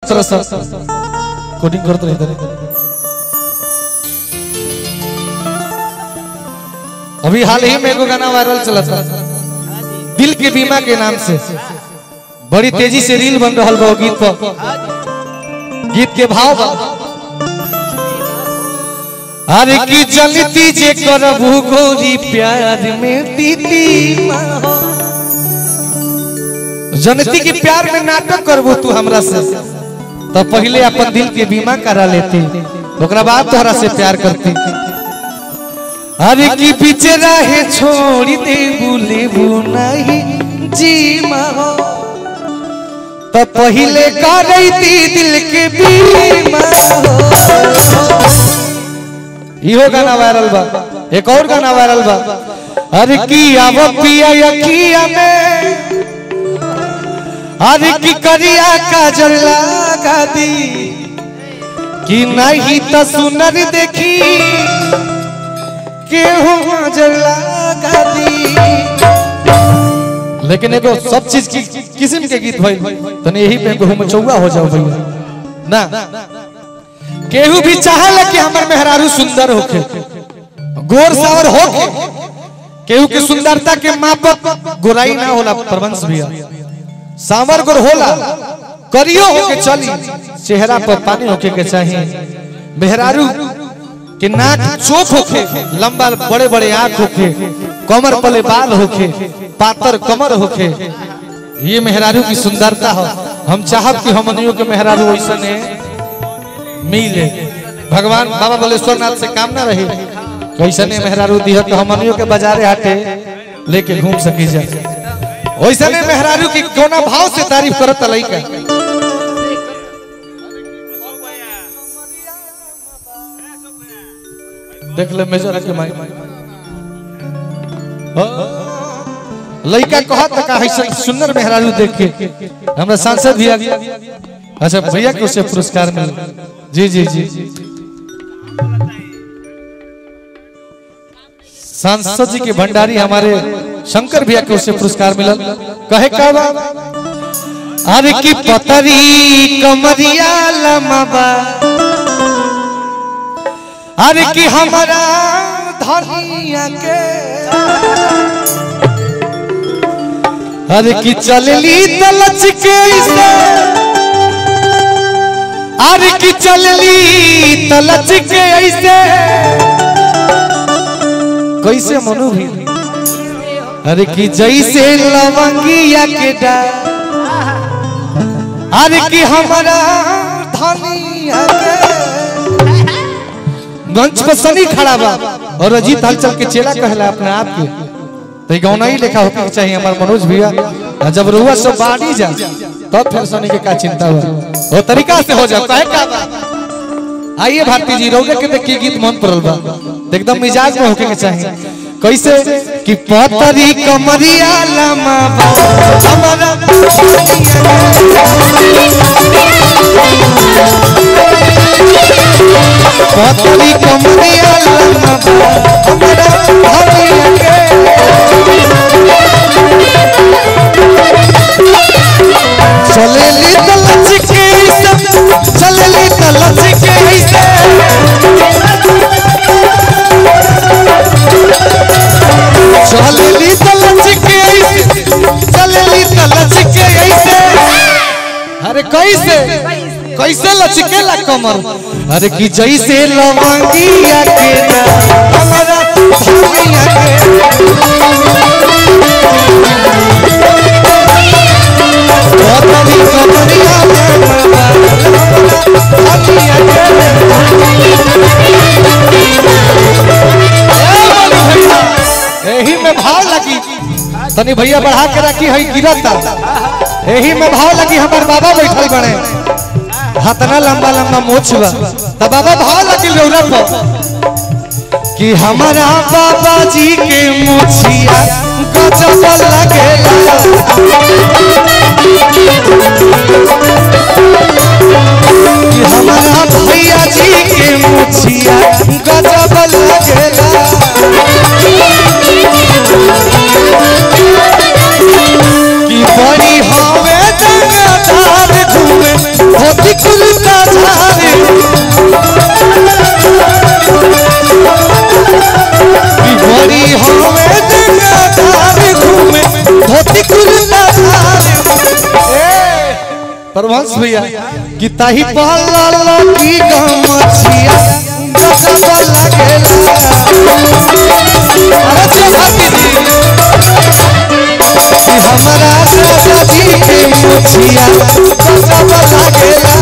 चलत रह सब कोडिंग करत रह इधर। अभी हाल ही में एगो गाना वायरल चला था दिल के बीमा के नाम से, बड़ी तेजी से रील बन रहा बा गीत पर। गीत के भाव बा अरे की जलती जे करबू गोरी प्यार में दीदी जनती की प्यार में नाटक करबू तू हमरा से तो पहले अपन दिल के बीमा करा लेती ओकरा बाद तोहरा से प्यार करती। अरे की पीछे राहे छोड़ी दे भूले नहीं जी माहो तो पहले करती दिल के बीमा हो। इहो गाना वायरल बा। एक और गाना वायरल बा अरे की आव पिया यकिया में अरे की करिया काजल लगा दी कि नहीं तो सुनर देखी केहू काजल लगा दी। लेकिन एगो सब चीज की किस्म के गीत भाई तने यही पे घूम चौवा हो जाओ भैया ना। केहू भी चाहेला कि हमर मेहरारू सुंदर होके गोर सावर होके केहू के सुंदरता के मापक गोराई ना होला परवंश भैया सावर गोर होला करियो होके चली चेहरा पर पानी होके के चाहिए। मेहरारू के नाक चोख होके लंबा बड़े बड़े आंख होके कमर पले बाल होके पातर कमर होके ये मेहरारू की सुंदरता हो। हम चाहब कि हमनियों के मेहरारू वैसा ने मिले भगवान बाबा बलेश्वरनाथ से काम ना रही कैसे ने मेहरारू दिह तो हमनियों के बाजारे हाटे लेके घूम सकी जा वैसे ने मेहरारू की कोना भाव से तारीफ करत लइका। देख ले मेजर के माई लइका कहत का ऐसा सुंदर मेहरारू देख के हमरा सांसद भैया अच्छा भैया के उसे पुरस्कार मिला जी जी जी सांसद जी के भंडारी हमारे शंकर भैया के उसे पुरस्कार मिला। कहे का अरे की पतरी कमरिया लमबा अरे की हमारा धनिया के अरे की चलली तलच के अरे की चलली तलच के ऐसे कैसे मनु भी अरे की जैसे लवंगिया के डाल अरे की हमारा धनिया के मंच पर सनी खड़ा बा और अजीत हलचल के चेला कहला अपने आप के तो गौना ही लिखा होके चाहिए हमारे मनोज भैया जब रुआ सब बाड़ी जा तब फिर सनी के का चिंता हुआ वो तरीका से हो जाता है का। आइए भारती जी रौगे के देखिए गीत मन पड़ल बा एकदम मिजाज में होके के चाहिए कैसे कि पतरी कमरिया लमा हमारा पतरी कमरिया लमा हमारा चलेली तलच के चलेली तलच के चलेली तलच के चलेली तलच के ऐसे अरे कैसे कैसे लचकेला कमर अरे की जैसे लवंगिया के ना हमारा धनिया के पतरी कमरिया यही में भाव लगी तनी भैया बढ़ा के रखी है गिरता यही में भाव लगी हमारे बाबा बैठल बने हाथना लंबा लंबा मोछ बा तब बाबा भाव लगी रौरत कि हमारा बाबा जी के मोछिया गजब लगेला कि हमारा भैया जी के मोछिया गजब लगेला कि बड़ी हवे दंगादार घूमे धोती प्रभंस भैया कि ताही पहला की गमछिया गजब लागेला। अरे भारती जी कि हमारा राजा जी के मुछिया गजब लागेला।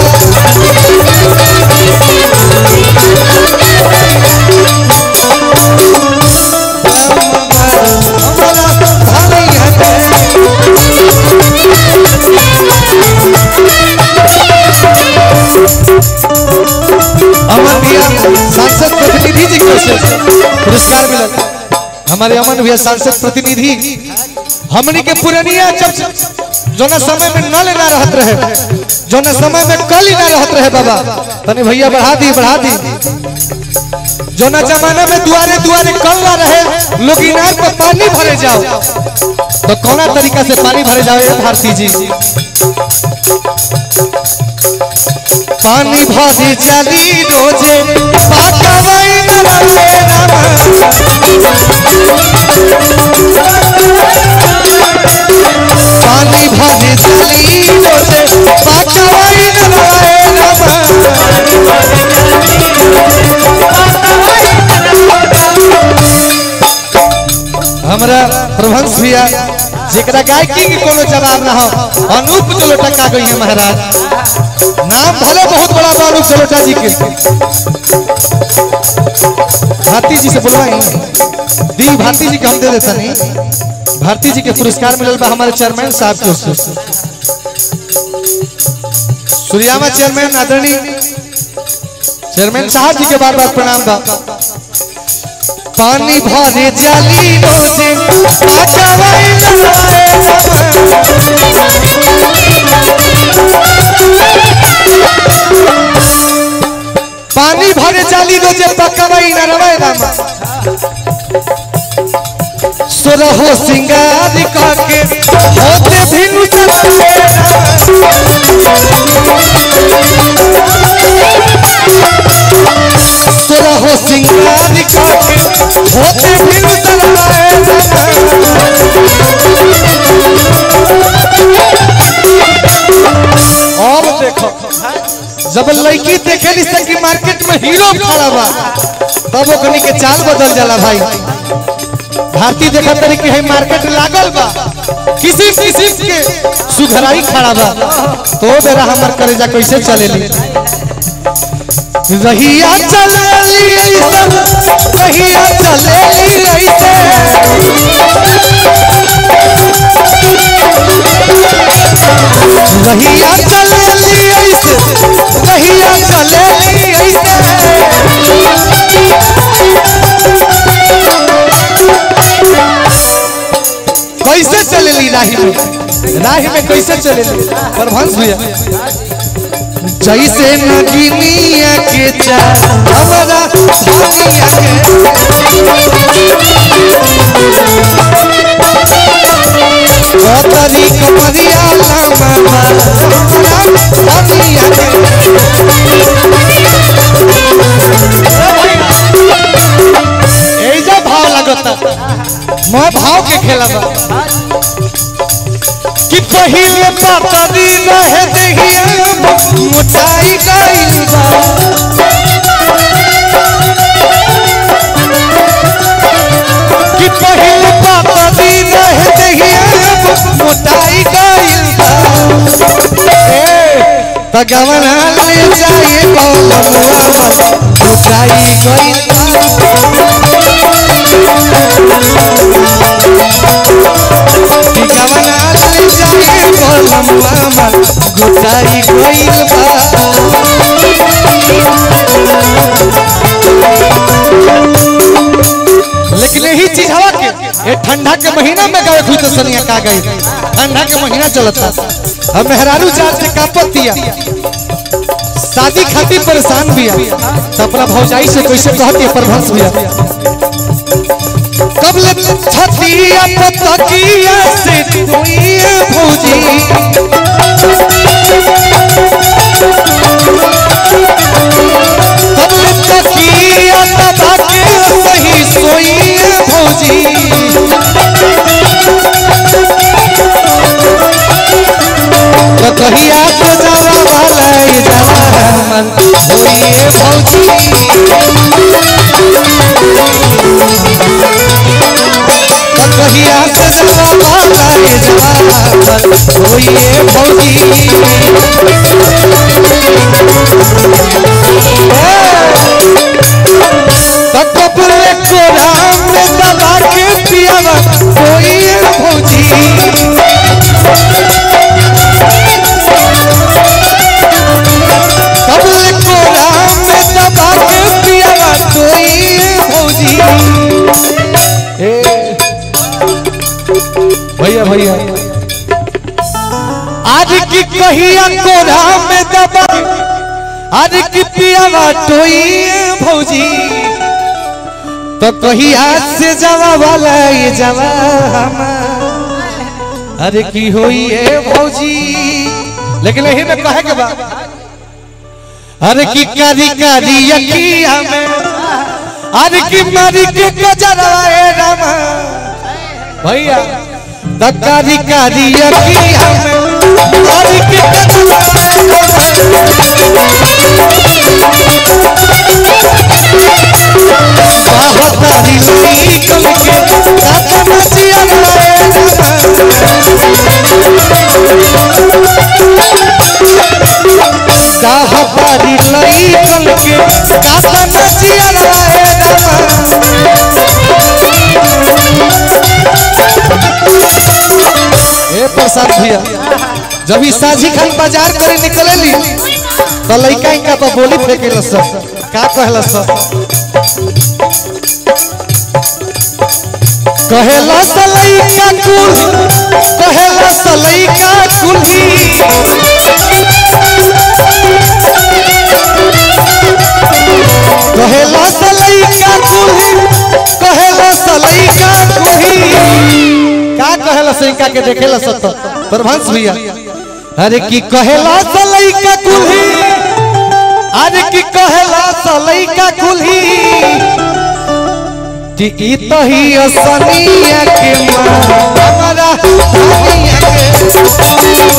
अमन भैया सांसद प्रतिनिधि जी को पुरस्कार मिला। हमारे अमन भैया सांसद प्रतिनिधि हमनी के पुरानिया जब जोना समय में नल ना रहत रहे, जोना समय में कल ना रहत रहे बाबा तने भैया बढ़ा दी जोना जमाना में दुआरे दुआरे कल ना रहे, लोग इनार पर पानी भरे जाओ तो कौना तरीका से पानी भरे जाओ भारती जी। पानी भरी चली रोजे पाकवाई न रहे रामा। पानी भरी चली रोजे पाकवाई न रहे रामा। हमरा प्रभंस भैया जेकरा गायकी के कोनो जवाब ना हो अनूप जलोटा का गई है महाराज। नाम भले बहुत बड़ा अनूप जलोटा जी के। भारती जी से बुलवाई दी, भारती जी के हम दे देता नहीं। भारती जी के पुरस्कार मिलल बा हमारे चेयरमैन साहब के ओर से। सूर्यामा चेयरमैन आदरणीय चेयरमैन साहब जी के बार बार प्रणाम बा। पानी भरे जाली रोजे पाकवाई न रहे रामा। पानी भरे जाली रोजे पाकवाई न रहे रामा। सोरहो सिंगार करके होते भिनु चले सोरहो सिंगार करके होते भिनु चले। और देखो जब लड़की देखे कि मार्केट में हीरो खड़ा बा तब ओकनी के चाल बदल जाला भाई। भारती देखा तरी कि है मार्केट लागल बा किसी के सुघराई खड़ा बा तो बेरा हमर करेजा कैसे चलेली। रहिया चलेली ऐसे रहिया चलेली ऐसे रहिया चलेली ऐसे रहिया चलेली ऐसे। कैसे चलेली राही में कैसे चलेली प्रभंस भैया। जैसे नगिनिया के चाल हमारा भानिया के कतरी कमरिया लामा हमारा भानिया के। ऐसा भाव लगता मैं भाव के खेला बा कि पहिले पापड़ी रहे देहिया मोटाई गइल बा। कि पहिले पापड़ी रहे देहिया मोटाई गइल बा। भगवान ले जाए कौलमुआ मोटाई गइल बा। गोटाई गइल बा। लेकिन यही चीज हवा के ये ठंडा के महीना में गए खुद सनिया का गई। ठंडा के महीना चलता अब मेहरारू जान से कापत दिया शादी खातिर परेशान बिया तो अपना भौजाई से कैसे कहती है प्रभंस भैया। कबल छतिया पतकिया से कोई भौजी कबल तकिया दबा के सही सोई भौजी। तो कहिया तो जरा होइए भौजी कपड़े कोरा में दबा के पियावा होइए भौजी कपड़े कोरा में दबा के पियावा होइए भौजी। भैया भैया आज की कहिया कोरा में दबा आज की पियावा टोइए भौजी तो कहिया से जावा वाला ये जावा अरे की होइए भौजी। लेकिन यही में कहे के बा अरे की कारी कारी अखिया में अरे की मारी के गजराए रामा भैया कारी कारी अखिया में मारी के गजराए तारी निकल के काका नचिया तारी निकल के काका नचिया प्रसाद भैया जब ई साझी खान बाजार करे निकलेली तो लइका इनका तो बोली फेंकेला सब का कहला सब कहेला सलैका कुल कहेला सलैका कुल्ही कहेला सलैका कुल्ही कहेला सलैका कुल्ही का कहेला सलैका के देखेला सत प्रभंस भैया अरे की कहेला सलैका कुल्ही अरे की कहेला सलैका कुल्ही कि तो ही असनिया के हमारा धनिया के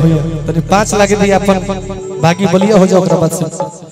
भैया 5 लाख दिया अपन बाकी बलिया हो जाओ ओकरा बाद से।